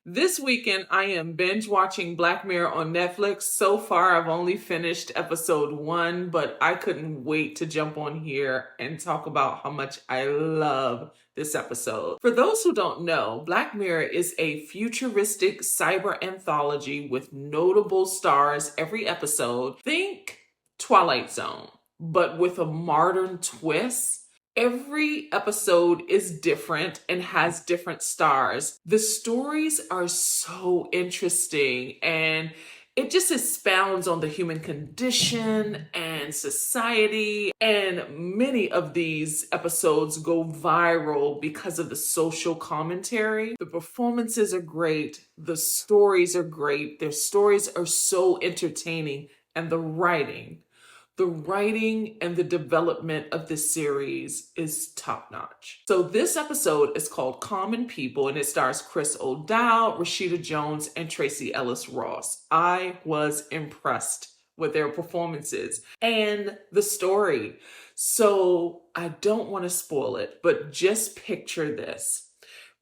This weekend, I am binge watching Black Mirror on Netflix. So far, I've only finished episode 1, but I couldn't wait to jump on here and talk about how much I love this episode. For those who don't know, Black Mirror is a futuristic cyber anthology with notable stars every episode. Think Twilight Zone, but with a modern twist. Every episode is different and has different stars. The stories are so interesting and it just expounds on the human condition and society. And many of these episodes go viral because of the social commentary. The performances are great. The stories are great. Their stories are so entertaining. And the writing and the development of this series is top notch. So this episode is called Common People and it stars Chris O'Dowd, Rashida Jones, and Tracee Ellis Ross. I was impressed with their performances and the story. So I don't want to spoil it, but just picture this.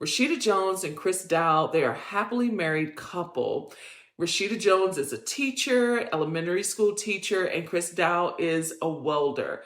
Rashida Jones and Chris Dowd, they are a happily married couple. Rashida Jones is a teacher, elementary school teacher, and Chris Dowd is a welder.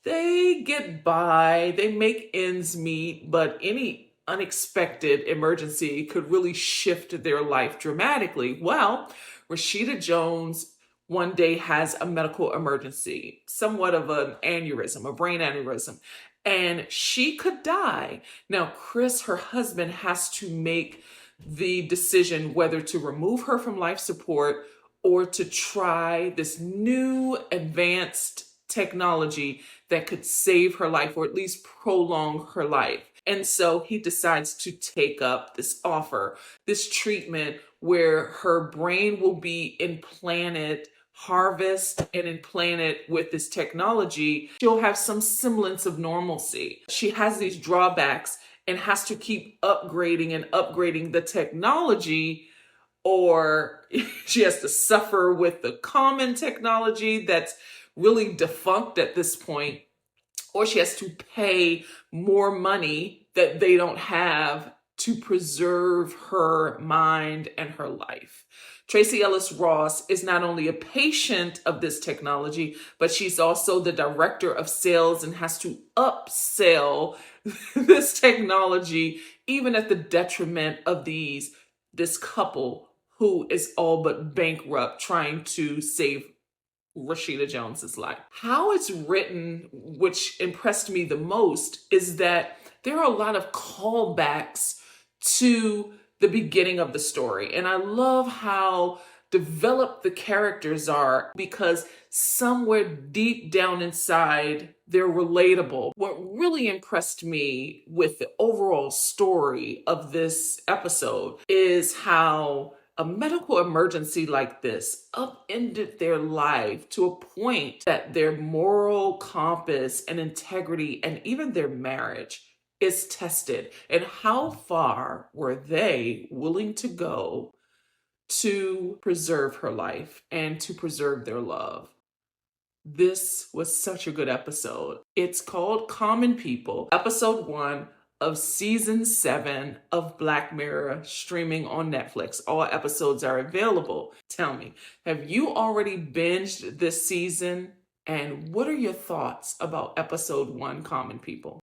They get by, they make ends meet, but any unexpected emergency could really shift their life dramatically. Well, Rashida Jones one day has a medical emergency, somewhat of an aneurysm, a brain aneurysm, and she could die. Now, Chris, her husband, has to make the decision whether to remove her from life support or to try this new advanced technology that could save her life or at least prolong her life. And so he decides to take up this offer, this treatment where her brain will be implanted, harvested and implanted with this technology. She'll have some semblance of normalcy. She has these drawbacks and has to keep upgrading and upgrading the technology, or she has to suffer with the common technology that's really defunct at this point, or she has to pay more money that they don't have to preserve her mind and her life. Tracee Ellis Ross is not only a patient of this technology, but she's also the director of sales and has to upsell this technology, even at the detriment of this couple who is all but bankrupt trying to save Rashida Jones's life. How it's written, which impressed me the most, is that there are a lot of callbacks to the beginning of the story. And I love how developed the characters are because somewhere deep down inside, they're relatable. What really impressed me with the overall story of this episode is how a medical emergency like this upended their life to a point that their moral compass and integrity and even their marriage is tested. And how far were they willing to go to preserve her life and to preserve their love? This was such a good episode. It's called Common People, episode 1 of season 7 of Black Mirror, streaming on Netflix. All episodes are available. Tell me, have you already binged this season? And what are your thoughts about episode 1, Common People?